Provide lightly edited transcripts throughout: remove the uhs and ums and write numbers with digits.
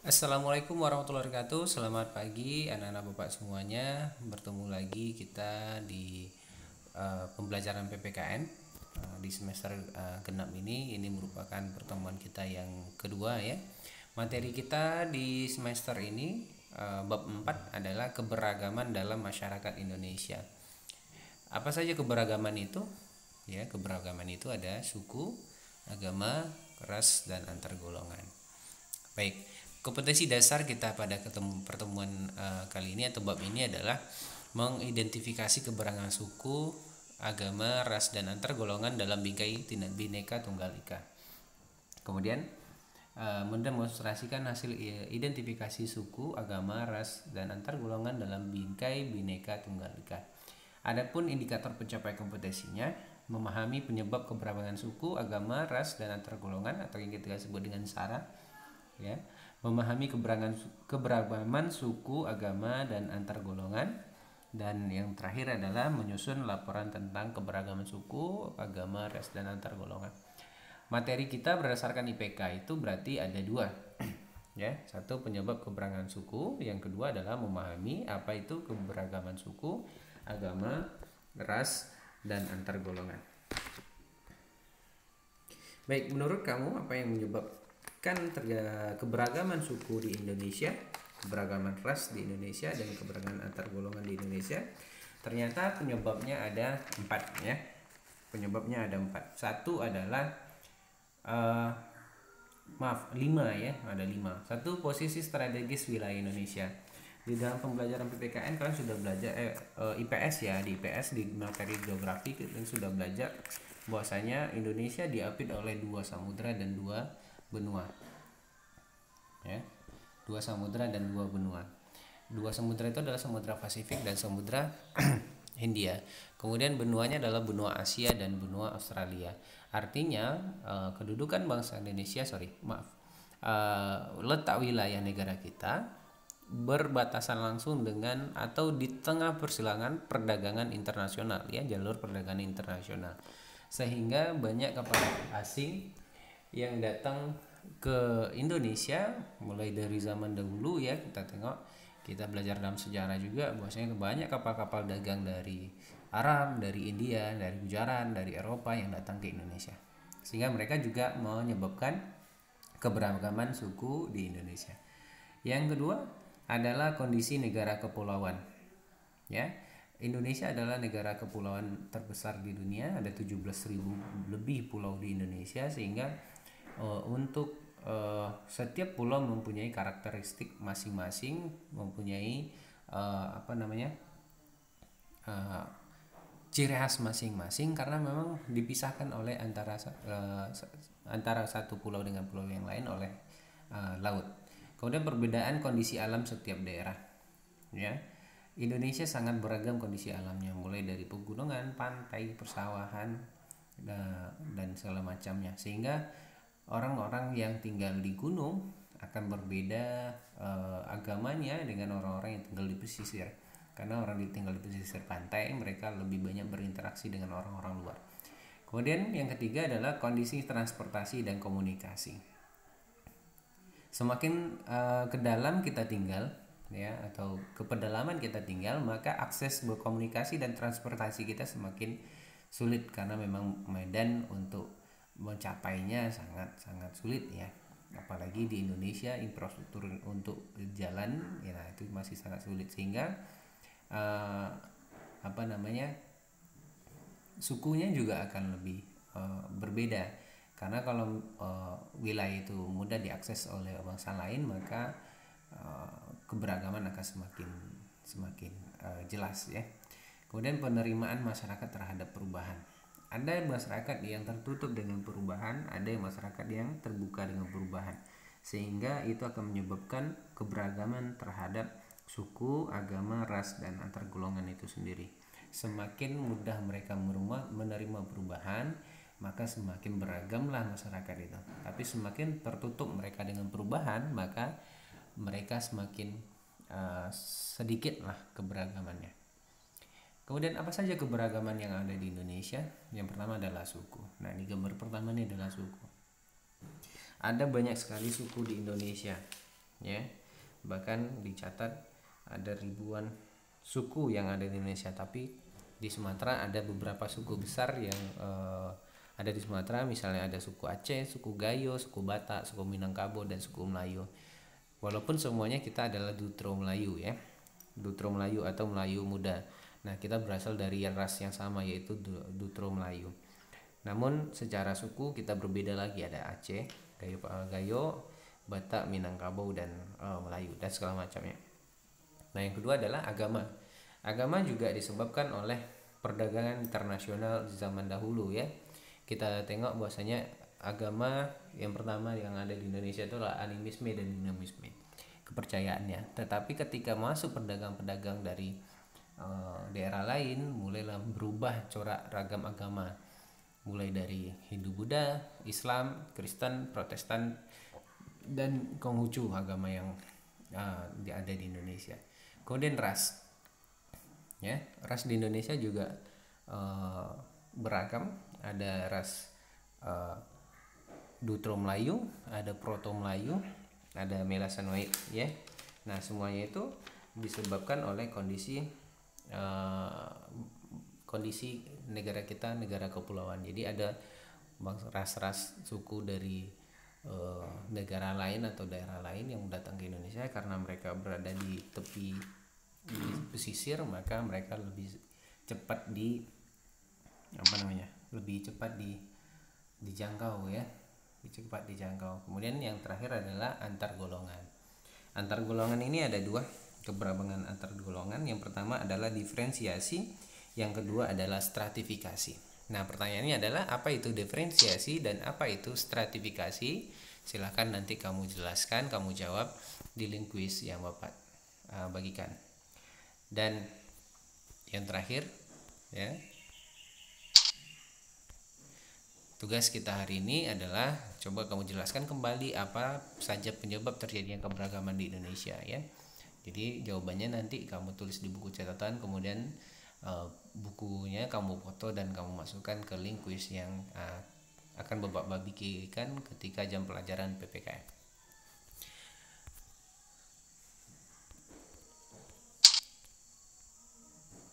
Assalamualaikum warahmatullahi wabarakatuh. Selamat pagi anak-anak bapak semuanya. Bertemu lagi kita di pembelajaran PPKN di semester genap ini. Ini merupakan pertemuan kita yang kedua ya. Materi kita di semester ini bab 4 adalah keberagaman dalam masyarakat Indonesia. Apa saja keberagaman itu? Ya, keberagaman itu ada suku, agama, ras, dan antar golongan. Baik, kompetensi dasar kita pada pertemuan kali ini atau bab ini adalah mengidentifikasi keberagaman suku, agama, ras, dan antar golongan dalam bingkai Bhinneka Tunggal Ika. Kemudian mendemonstrasikan hasil identifikasi suku, agama, ras, dan antar golongan dalam bingkai Bhinneka Tunggal Ika. Adapun indikator pencapaian kompetensinya memahami penyebab keberagaman suku, agama, ras, dan antar golongan atau yang kita sebut dengan SARA, ya, memahami keberagaman suku, agama, dan antar golongan, dan yang terakhir adalah menyusun laporan tentang keberagaman suku, agama, ras, dan antar golongan. Materi kita berdasarkan IPK itu berarti ada dua, ya, satu penyebab keberagaman suku, yang kedua adalah memahami apa itu keberagaman suku, agama, ras, dan antar golongan. Baik, menurut kamu apa yang menyebabkan keberagaman suku di Indonesia, keberagaman ras di Indonesia, dan keberagaman antar golongan di Indonesia? Ternyata penyebabnya ada 4 ya. Penyebabnya ada 4. Satu adalah 5 ya, ada 5. Satu, posisi strategis wilayah Indonesia. Di dalam pembelajaran PPKN kalian sudah belajar IPS ya, di IPS di materi geografi kalian sudah belajar bahwasanya Indonesia diapit oleh 2 samudra dan 2 benua. Ya. 2 samudra dan 2 benua. 2 samudra itu adalah Samudra Pasifik dan Samudra Hindia. Kemudian benuanya adalah benua Asia dan benua Australia. Artinya kedudukan bangsa Indonesia, letak wilayah negara kita berbatasan langsung dengan atau di tengah persilangan perdagangan internasional ya, jalur perdagangan internasional, sehingga banyak kapal asing yang datang ke Indonesia mulai dari zaman dahulu ya. Kita belajar dalam sejarah juga bahwasanya banyak kapal-kapal dagang dari Arab, dari India, dari Gujarat, dari Eropa yang datang ke Indonesia, sehingga mereka juga menyebabkan keberagaman suku di Indonesia. Yang kedua adalah kondisi negara kepulauan. Ya, Indonesia adalah negara kepulauan terbesar di dunia, ada 17.000 lebih pulau di Indonesia, sehingga untuk setiap pulau mempunyai karakteristik masing-masing, mempunyai ciri khas masing-masing, karena memang dipisahkan oleh antara satu pulau dengan pulau yang lain oleh laut. Kemudian perbedaan kondisi alam setiap daerah. Ya, Indonesia sangat beragam kondisi alamnya, mulai dari pegunungan, pantai, persawahan, dan segala macamnya, sehingga orang-orang yang tinggal di gunung akan berbeda agamanya dengan orang-orang yang tinggal di pesisir. Karena orang yang tinggal di pesisir pantai, mereka lebih banyak berinteraksi dengan orang-orang luar. Kemudian yang ketiga adalah kondisi transportasi dan komunikasi. Semakin ke dalam kita tinggal ya, atau ke pedalaman kita tinggal, maka akses berkomunikasi dan transportasi kita semakin sulit, karena memang medan untuk mencapainya sangat sulit ya. Apalagi di Indonesia infrastruktur untuk jalan ya, itu masih sangat sulit, sehingga sukunya juga akan lebih berbeda. Karena kalau wilayah itu mudah diakses oleh bangsa lain, maka keberagaman akan semakin jelas ya. Kemudian penerimaan masyarakat terhadap perubahan. Ada masyarakat yang tertutup dengan perubahan, ada yang masyarakat yang terbuka dengan perubahan, sehingga itu akan menyebabkan keberagaman terhadap suku, agama, ras, dan antar golongan itu sendiri. Semakin mudah mereka menerima perubahan, maka semakin beragamlah masyarakat itu. Tapi semakin tertutup mereka dengan perubahan, maka mereka semakin sedikitlah keberagamannya. Kemudian apa saja keberagaman yang ada di Indonesia? Yang pertama adalah suku. Nah, di gambar pertama ini adalah suku. Ada banyak sekali suku di Indonesia. ya. Bahkan dicatat ada ribuan suku yang ada di Indonesia, tapi di Sumatera ada beberapa suku besar yang ada di Sumatera, misalnya ada suku Aceh, suku Gayo, suku Batak, suku Minangkabau, dan suku Melayu. Walaupun semuanya kita adalah Dutro Melayu ya, Dutro Melayu atau Melayu Muda. Nah, kita berasal dari ras yang sama, yaitu Dutro Melayu. Namun secara suku kita berbeda lagi, ada Aceh, Gayo, Batak, Minangkabau, dan Melayu, dan segala macamnya. Nah, yang kedua adalah agama. Agama juga disebabkan oleh perdagangan internasional di zaman dahulu ya. Kita tengok bahwasanya agama yang pertama yang ada di Indonesia itu adalah animisme dan dinamisme, kepercayaannya. Tetapi ketika masuk pedagang-pedagang dari daerah lain, mulailah berubah corak ragam agama, mulai dari Hindu, Buddha, Islam, Kristen, Protestan, dan Konghucu, agama yang ada di Indonesia. Kemudian ras, ya, ras di Indonesia juga beragam. Ada ras Dutro Melayu, ada Proto Melayu, ada Melasanoid ya. Nah, semuanya itu disebabkan oleh kondisi negara kita, negara kepulauan. Jadi ada ras-ras suku dari negara lain atau daerah lain yang datang ke Indonesia karena mereka berada di tepi di pesisir, maka mereka lebih cepat lebih cepat dijangkau ya, lebih cepat dijangkau. Kemudian yang terakhir adalah antar golongan. Antar golongan ini ada dua keberagaman antar golongan. Yang pertama adalah diferensiasi, yang kedua adalah stratifikasi. Nah, pertanyaannya adalah apa itu diferensiasi dan apa itu stratifikasi? Silahkan nanti kamu jelaskan, kamu jawab di link kuis yang Bapak bagikan. Dan yang terakhir ya, tugas kita hari ini adalah coba kamu jelaskan kembali apa saja penyebab terjadinya keberagaman di Indonesia ya. Jadi jawabannya nanti kamu tulis di buku catatan, kemudian bukunya kamu foto dan kamu masukkan ke link kuis yang akan Bapak bagikan ketika jam pelajaran PPKN.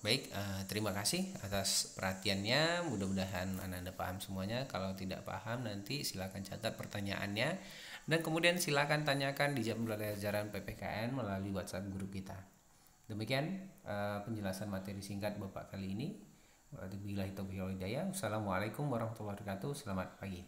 Baik, terima kasih atas perhatiannya. Mudah-mudahan Anda paham semuanya. Kalau tidak paham nanti silakan catat pertanyaannya dan kemudian silakan tanyakan di jam pelajaran PPKN melalui WhatsApp grup kita. Demikian penjelasan materi singkat Bapak kali ini. Wabillahi taufiq wal hidayah. Wassalamualaikum warahmatullahi wabarakatuh. Selamat pagi.